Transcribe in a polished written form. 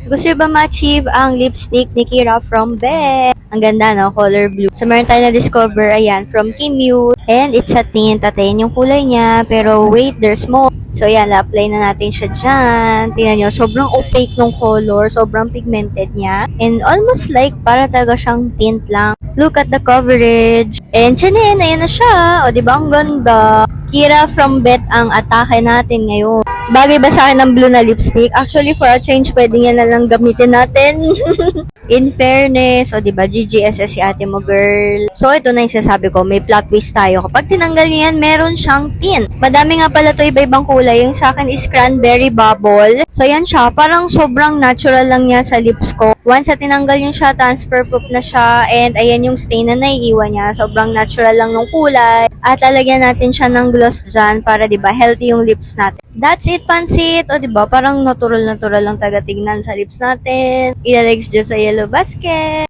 Gusto nyo ba ma-achieve ang lipstick ni Kira from Beck? Ang ganda, no? Color blue. So, meron tayo na-discover, ayan, from Kimute. And it's a tint. At ayan yung kulay niya. Pero wait, there's more. So, ayan, na-apply na natin siya dyan. Tingnan nyo, sobrang opaque nung color. Sobrang pigmented niya. And almost like, para talaga siyang tint lang. Look at the coverage. And tinin, ayan na siya. O, diba? Ang ganda. Kira from Bet ang atake natin ngayon. Bagay ba sa akin ng blue na lipstick? Actually, for a change, pwede nga na lang gamitin natin. In fairness, o diba, GGSS si ate mo, girl. So, ito na yung sasabi ko, may plot twist tayo. Kapag tinanggal nyo yan, meron siyang tint. Madami nga pala to iba-ibang kulay. Yung sa akin is cranberry bubble. So, yan siya. Parang sobrang natural lang niya sa lips ko. Once na tinanggal yung siya, transfer proof na siya. And ayan yung stain na naiiwan niya. Sobrang natural lang ng kulay. At lalagyan natin siya ng gloss dyan para, diba, healthy yung lips natin. That's it, pansit. O, diba, parang natural lang talaga tignan sa lips natin. Ilalagay siya sa yellow basket.